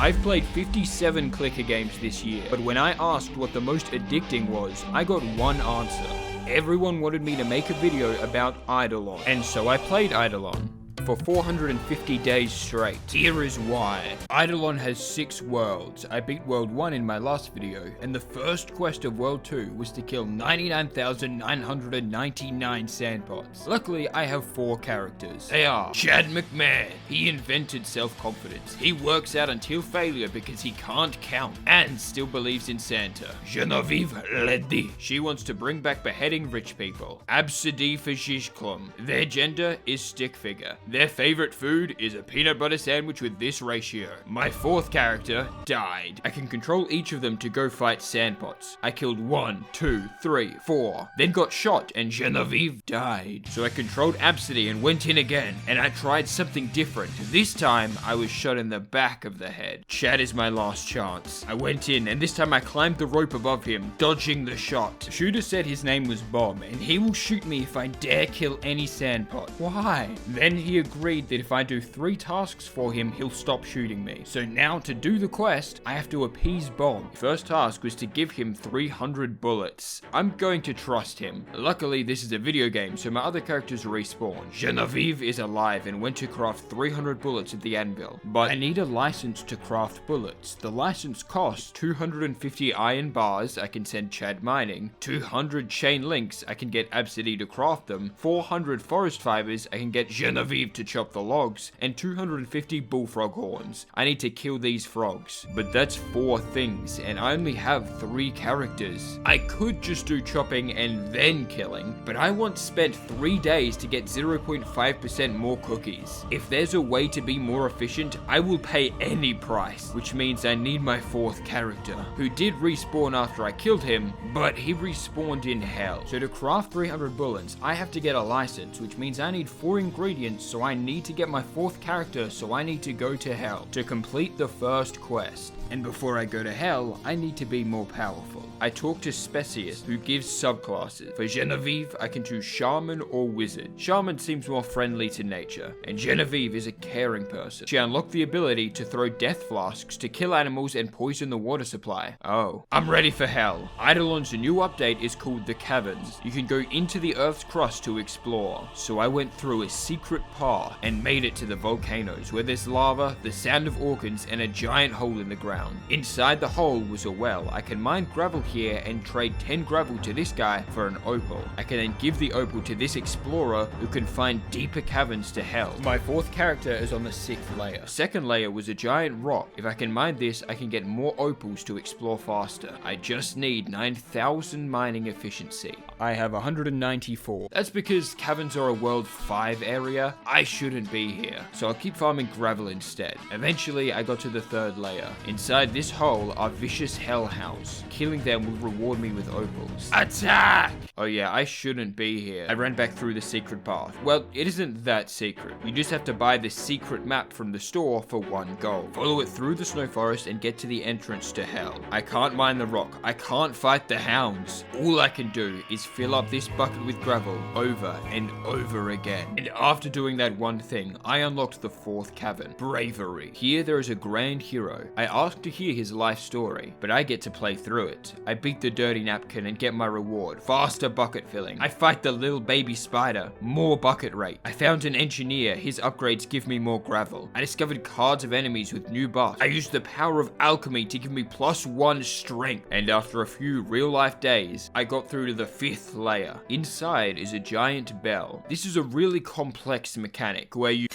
I've played 57 clicker games this year, but when I asked what the most addicting was, I got one answer. Everyone wanted me to make a video about Eidolon, and so I played Eidolon for 450 days straight. Here is why. Eidolon has 6 worlds. I beat World 1 in my last video, and the first quest of World 2 was to kill 99,999 sandpots. Luckily, I have 4 characters. They are Chad McMahon. He invented self-confidence. He works out until failure because he can't count and still believes in Santa. Genevieve Leddy. She wants to bring back beheading rich people. Absidy Fashishklum. Their gender is stick figure. Their favorite food is a peanut butter sandwich with this ratio. My 4th character died. I can control each of them to go fight sandpots. I killed 1, 2, 3, 4, then got shot and Genevieve died. So I controlled Absidy and went in again, and I tried something different. This time, I was shot in the back of the head. Chad is my last chance. I went in, and this time I climbed the rope above him, dodging the shot. The shooter said his name was Bob, and he will shoot me if I dare kill any sandpot. Why? Then he agreed that if I do 3 tasks for him, he'll stop shooting me. So now to do the quest, I have to appease Bob. The first task was to give him 300 bullets. I'm going to trust him. Luckily, this is a video game, so my other characters respawn. Genevieve is alive and went to craft 300 bullets at the anvil. But I need a license to craft bullets. The license costs 250 iron bars, I can send Chad mining, 200 chain links, I can get Absidy to craft them, 400 forest fibers, I can get Genevieve to chop the logs, and 250 bullfrog horns. I need to kill these frogs. But that's 4 things, and I only have 3 characters. I could just do chopping and then killing, but I once spent 3 days to get 0.5% more cookies. If there's a way to be more efficient, I will pay any price, which means I need my 4th character, who did respawn after I killed him, but he respawned in hell. So to craft 300 bullets, I have to get a license, which means I need 4 ingredients, so I need to get my 4th character, so I need to go to hell to complete the first quest. And before I go to hell, I need to be more powerful. I talk to Specius, who gives subclasses. For Genevieve, I can choose Shaman or Wizard. Shaman seems more friendly to nature, and Genevieve is a caring person. She unlocked the ability to throw death flasks to kill animals and poison the water supply. Oh, I'm ready for hell. Eidolon's new update is called the Caverns. You can go into the Earth's crust to explore. So I went through a secret path and made it to the volcanoes, where there's lava, the sound of orcans, and a giant hole in the ground. Inside the hole was a well. I can mine gravel here and trade 10 gravel to this guy for an opal. I can then give the opal to this explorer who can find deeper caverns to hell. My 4th character is on the 6th layer. 2nd layer was a giant rock. If I can mine this, I can get more opals to explore faster. I just need 9,000 mining efficiency. I have 194. That's because caverns are a world 5 area. I shouldn't be here, so I'll keep farming gravel instead. Eventually, I got to the 3rd layer. Inside this hole are vicious hellhounds. Killing them will reward me with opals. Attack! Oh yeah, I shouldn't be here. I ran back through the secret path. Well, it isn't that secret. You just have to buy this secret map from the store for 1 gold. Follow it through the snow forest and get to the entrance to hell. I can't mine the rock. I can't fight the hounds. All I can do is fill up this bucket with gravel over and over again. And after doing that one thing, I unlocked the 4th cavern, Bravery. Here there is a grand hero. I asked to hear his life story, but I get to play through it. I beat the dirty napkin and get my reward, faster bucket filling. I fight the little baby spider, more bucket rate. I found an engineer, his upgrades give me more gravel. I discovered cards of enemies with new buffs. I used the power of alchemy to give me +1 strength. And after a few real life days, I got through to the 5th layer. Inside is a giant bell. This is a really complex mechanic where you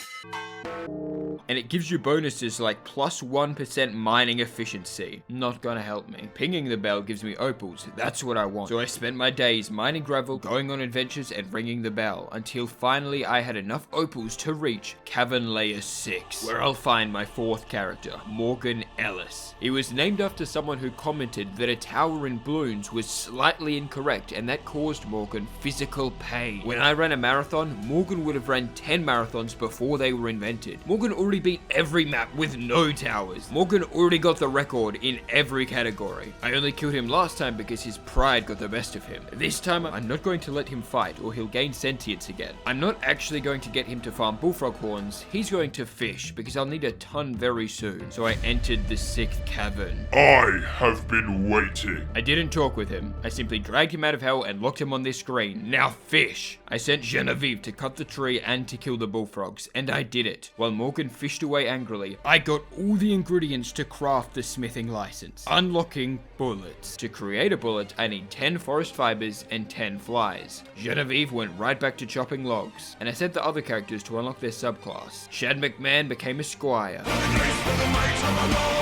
and it gives you bonuses like +1% mining efficiency. Not gonna help me. Pinging the bell gives me opals. That's what I want. So I spent my days mining gravel, going on adventures, and ringing the bell until finally I had enough opals to reach Cavern Layer 6, where I'll find my 4th character, Morgan Ellis. He was named after someone who commented that a tower in balloons was slightly incorrect, and that caused Morgan physical pain. When I ran a marathon, Morgan would have ran 10 marathons before they were invented. Morgan already literally beat every map with no towers. Morgan already got the record in every category. I only killed him last time because his pride got the best of him. This time, I'm not going to let him fight or he'll gain sentience again. I'm not actually going to get him to farm bullfrog horns. He's going to fish because I'll need a ton very soon. So I entered the 6th cavern. I have been waiting. I didn't talk with him. I simply dragged him out of hell and locked him on this screen. Now fish! I sent Genevieve to cut the tree and to kill the bullfrogs, and I did it. While Morgan fished away angrily, I got all the ingredients to craft the smithing license. Unlocking bullets. To create a bullet, I need 10 forest fibers and 10 flies. Genevieve went right back to chopping logs, and I sent the other characters to unlock their subclass. Shad McMahon became a squire.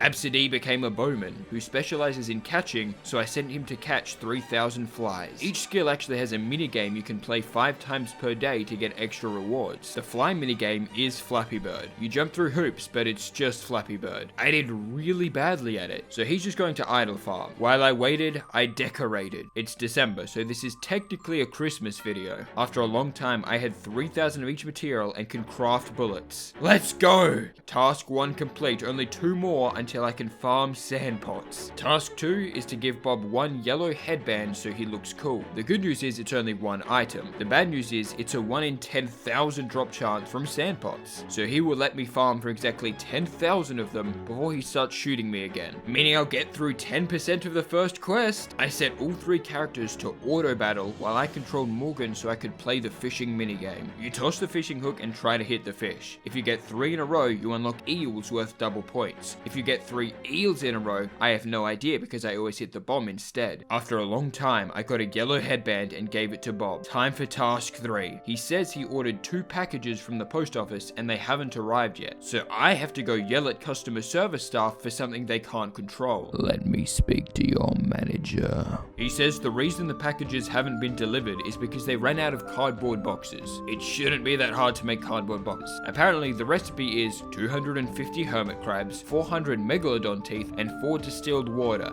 Absidy became a bowman, who specializes in catching, so I sent him to catch 3,000 flies. Each skill actually has a minigame you can play 5 times per day to get extra rewards. The fly minigame is Flappy Bird. You jump through hoops, but it's just Flappy Bird. I did really badly at it, so he's just going to idle farm. While I waited, I decorated. It's December, so this is technically a Christmas video. After a long time, I had 3,000 of each material and can craft bullets. Let's go! Task 1 complete, only 2 more until I can farm sand pots. Task 2 is to give Bob 1 yellow headband so he looks cool. The good news is it's only 1 item. The bad news is it's a 1 in 10,000 drop chance from sand pots. So he will let me farm for exactly 10,000 of them before he starts shooting me again. Meaning I'll get through 10% of the first quest. I set all 3 characters to auto battle while I controlled Morgan so I could play the fishing minigame. You toss the fishing hook and try to hit the fish. If you get 3 in a row, you unlock eels worth double points. If you get 3 eels in a row, I have no idea because I always hit the bomb instead. After a long time, I got a yellow headband and gave it to Bob. Time for task 3. He says he ordered 2 packages from the post office and they haven't arrived yet. So I have to go yell at customer service staff for something they can't control. Let me speak to your manager. He says the reason the packages haven't been delivered is because they ran out of cardboard boxes. It shouldn't be that hard to make cardboard boxes. Apparently the recipe is 250 hermit crabs, 400 megalodon teeth, and 4 distilled water.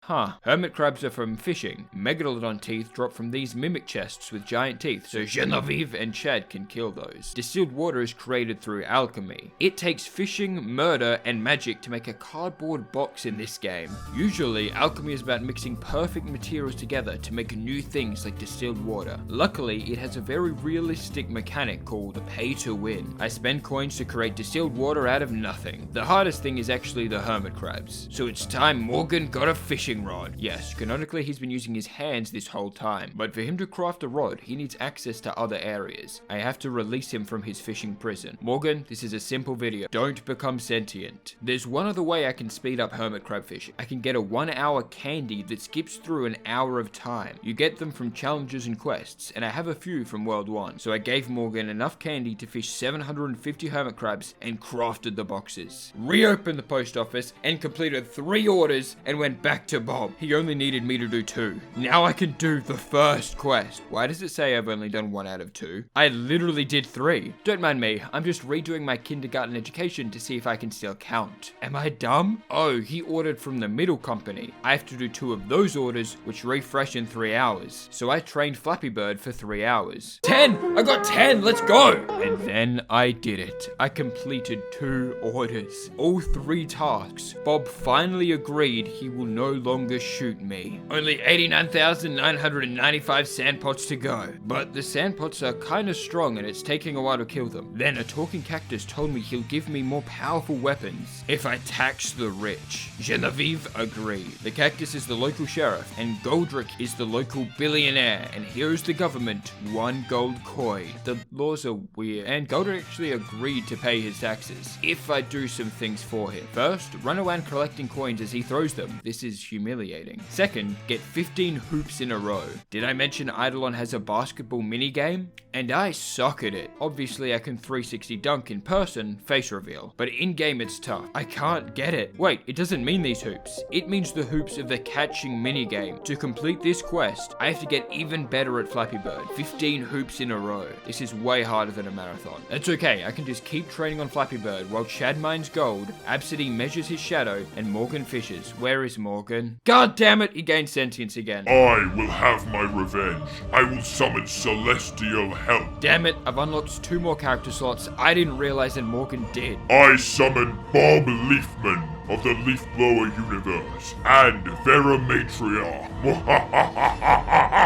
Huh. Hermit crabs are from fishing. Megalodon teeth drop from these mimic chests with giant teeth, so Genevieve and Chad can kill those. Distilled water is created through alchemy. It takes fishing, murder, and magic to make a cardboard box in this game. Usually, alchemy is about mixing perfect materials together to make new things like distilled water. Luckily, it has a very realistic mechanic called pay to win. I spend coins to create distilled water out of nothing. The hardest thing is actually the hermit crabs. So it's time Morgan got a fishing rod. Yes, canonically he's been using his hands this whole time, but for him to craft a rod, he needs access to other areas. I have to release him from his fishing prison. Morgan, this is a simple video. Don't become sentient. There's one other way I can speed up hermit crab fishing. I can get a 1-hour candy that skips through an hour of time. You get them from challenges and quests, and I have a few from World 1. So I gave Morgan enough candy to fish 750 hermit crabs and crafted the boxes. Reopened the post office and completed 3 orders and went back to Bob. He only needed me to do 2. Now I can do the first quest. Why does it say I've only done 1 out of 2? I literally did 3. Don't mind me, I'm just redoing my kindergarten education to see if I can still count. Am I dumb? Oh, he ordered from the middle company. I have to do 2 of those orders, which refresh in 3 hours. So I trained Flappy Bird for 3 hours. 10! I got 10! Let's go! And then I did it. I completed 2 orders. All 3 tasks. Bob finally agreed he will no longer shoot me. Only 89,995 sandpots to go. But the sandpots are kinda strong and it's taking a while to kill them. Then a talking cactus told me he'll give me more powerful weapons if I tax the rich. Genevieve agreed. The cactus is the local sheriff and Goldrick is the local billionaire, and here's the government 1 gold coin. The laws are weird, and Goldrick actually agreed to pay his taxes if I do some things for him. First, run around collecting coins as he throws them. This is humiliating. Second, get 15 hoops in a row. Did I mention Eidolon has a basketball minigame? And I suck at it. Obviously I can 360 dunk in person, face reveal, but in game it's tough. I can't get it. Wait, it doesn't mean these hoops. It means the hoops of the catching minigame. To complete this quest, I have to get even better at Flappy Bird. 15 hoops in a row. This is way harder than a marathon. That's okay, I can just keep training on Flappy Bird while Chad mines gold, Absidy measures his shadow, and Morgan fishes. Where is Morgan? again. God damn it, he gained sentience again. I will have my revenge. I will summon celestial help. Damn it, I've unlocked 2 more character slots I didn't realize that Morgan did. I summon Bob Leafman of the Leaf Blower universe and Vera Matriarch.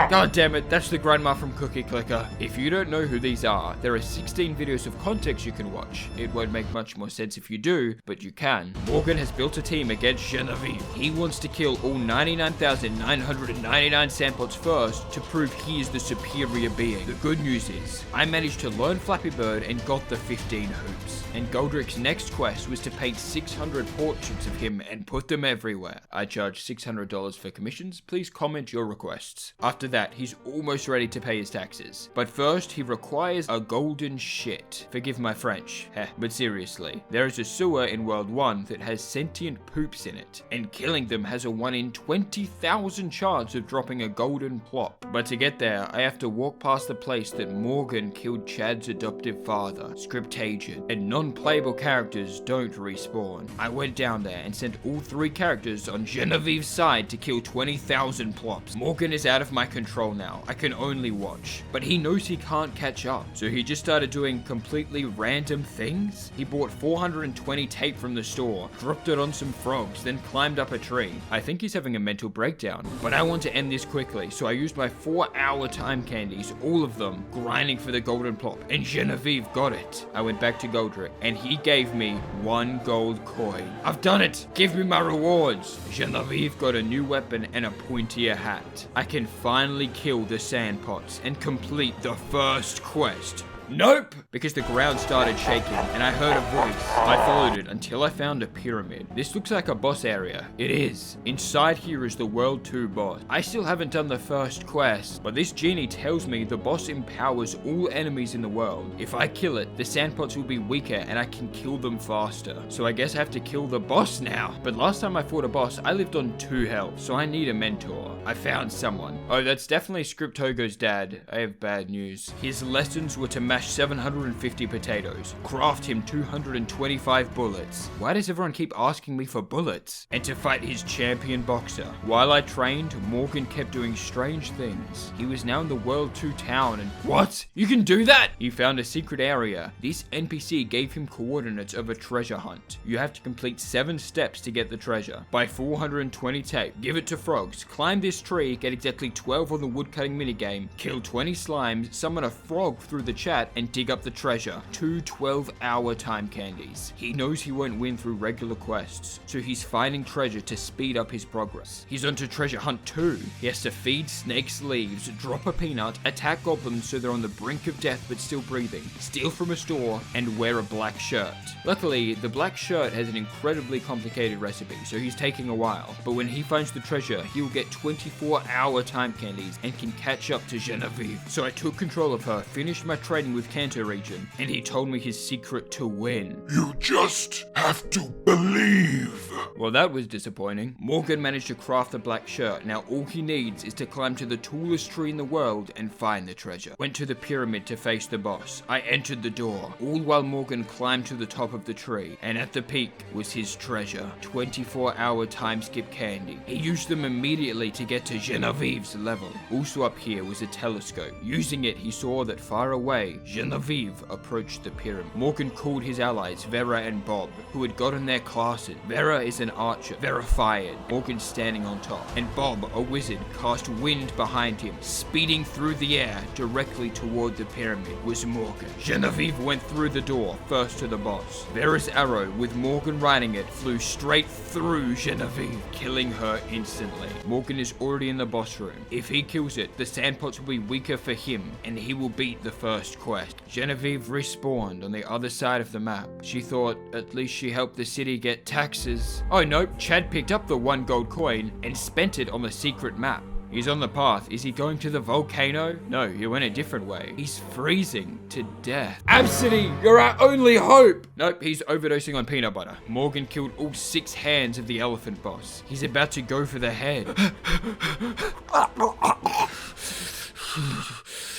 God damn it, that's the grandma from Cookie Clicker. If you don't know who these are, there are 16 videos of context you can watch. It won't make much more sense if you do, but you can. Morgan has built a team against Genevieve. He wants to kill all 99,999 sandpots first to prove he is the superior being. The good news is, I managed to learn Flappy Bird and got the 15 hoops. And Goldrick's next quest was to paint 600 portraits of him and put them everywhere. I charge $600 for commissions. Please comment your requests. After that, he's almost ready to pay his taxes. But first, he requires a golden shit. Forgive my French. Heh, but seriously, there is a sewer in World 1 that has sentient poops in it, and killing them has a 1 in 20,000 chance of dropping a golden plop. But to get there, I have to walk past the place that Morgan killed Chad's adoptive father, Scriptagion, and non-playable characters don't respawn. I went down there and sent all 3 characters on Genevieve's side to kill 20,000 plops. Morgan is out of my control now. I can only watch. But he knows he can't catch up, so he just started doing completely random things. He bought 420 tape from the store, dropped it on some frogs, then climbed up a tree. I think he's having a mental breakdown. But I want to end this quickly, so I used my 4-hour time candies, all of them, grinding for the golden plop, and Genevieve got it. I went back to Goldrick, and he gave me 1 gold coin. I've done it! Give me my rewards! Genevieve got a new weapon and a pointier hat. I can finally kill the sandpots and complete the first quest. Nope! Because the ground started shaking and I heard a voice. I followed it until I found a pyramid. This looks like a boss area. It is. Inside here is the World 2 boss. I still haven't done the first quest, but this genie tells me the boss empowers all enemies in the world. If I kill it, the sandpots will be weaker and I can kill them faster. So I guess I have to kill the boss now. But last time I fought a boss, I lived on 2 health, so I need a mentor. I found someone. Oh, that's definitely Scriptogo's dad. I have bad news. His lessons were to mash 750 potatoes, craft him 225 bullets. Why does everyone keep asking me for bullets? And to fight his champion boxer. While I trained, Morgan kept doing strange things. He was now in the World 2 town and— What? You can do that? He found a secret area. This NPC gave him coordinates of a treasure hunt. You have to complete 7 steps to get the treasure. Buy 420 tape, give it to frogs, climb this tree, get exactly 12 on the woodcutting minigame, kill 20 slimes, summon a frog through the chat, and dig up the treasure. 2 12-hour time candies. He knows he won't win through regular quests, so he's finding treasure to speed up his progress. He's onto treasure hunt 2. He has to feed snakes leaves, drop a peanut, attack goblins so they're on the brink of death but still breathing, steal from a store, and wear a black shirt. Luckily, the black shirt has an incredibly complicated recipe, so he's taking a while. But when he finds the treasure, he will get 24-hour time candies and can catch up to Genevieve. So I took control of her, finished my training with Kanto region, and he told me his secret to win. You just have to believe. Well, that was disappointing. Morgan managed to craft the black shirt. Now all he needs is to climb to the tallest tree in the world and find the treasure. Went to the pyramid to face the boss. I entered the door, all while Morgan climbed to the top of the tree, and at the peak was his treasure. 24-hour time skip candy. He used them immediately to get to Genevieve's level. Also up here was a telescope. Using it, he saw that far away, Genevieve approached the pyramid. Morgan called his allies, Vera and Bob, who had gotten their classes. Vera is an archer, Vera fired, Morgan standing on top, and Bob, a wizard, cast wind behind him. Speeding through the air directly toward the pyramid was Morgan. Genevieve went through the door, first to the boss. Vera's arrow, with Morgan riding it, flew straight through Genevieve, killing her instantly. Morgan is already in the boss room. If he kills it, the sandpots will be weaker for him, and he will beat the first quest. Genevieve respawned on the other side of the map. She thought at least she helped the city get taxes. Oh nope, Chad picked up the 1 gold coin and spent it on the secret map. He's on the path. Is he going to the volcano? No, he went a different way. He's freezing to death. Absidy, you're our only hope! Nope, he's overdosing on peanut butter. Morgan killed all 6 hands of the elephant boss. He's about to go for the head.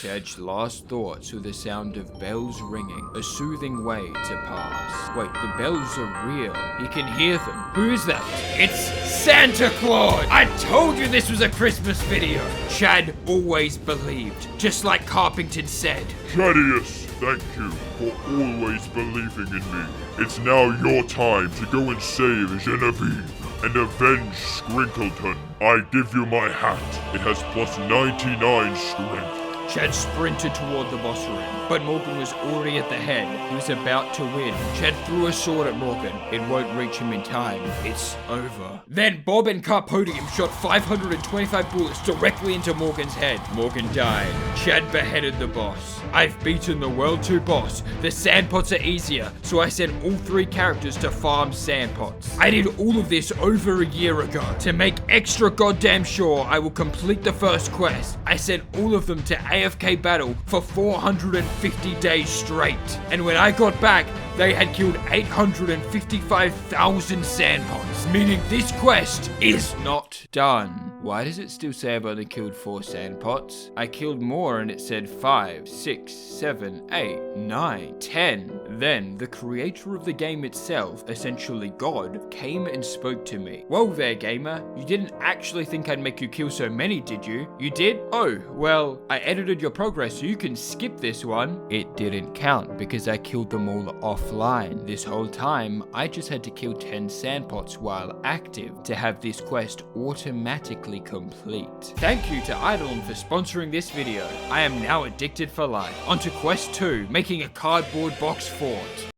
Chad's last thoughts were the sound of bells ringing, a soothing way to pass. Wait, the bells are real. He can hear them. Who is that? It's Santa Claus! I told you this was a Christmas video. Chad always believed, just like Carpington said. Chadius, thank you for always believing in me. It's now your time to go and save Genevieve and avenge Scrinkleton. I give you my hat. It has plus 99 strength. Chad sprinted toward the boss room, but Morgan was already at the head. He was about to win. Chad threw a sword at Morgan. It won't reach him in time. It's over. Then Bob and Carpodium shot 525 bullets directly into Morgan's head. Morgan died. Chad beheaded the boss. I've beaten the World 2 boss. The sandpots are easier, so I sent all 3 characters to farm sandpots. I did all of this over a year ago. To make extra goddamn sure I will complete the first quest, I sent all of them to AFK battle for 450 days straight. And when I got back, they had killed 855,000 sandpots, meaning this quest is not done. Why does it still say I've only killed 4 sandpots? I killed more and it said 5, 6, 7, 8, 9, 10. Then the creator of the game itself, essentially God, came and spoke to me. Well there, gamer, you didn't actually think I'd make you kill so many, did you? You did? Oh, well, I edited your progress so you can skip this one. It didn't count because I killed them all offline. This whole time, I just had to kill 10 sandpots while active to have this quest automatically complete. Thank you to Eidolon for sponsoring this video. I am now addicted for life. On to quest 2, making a cardboard box fort.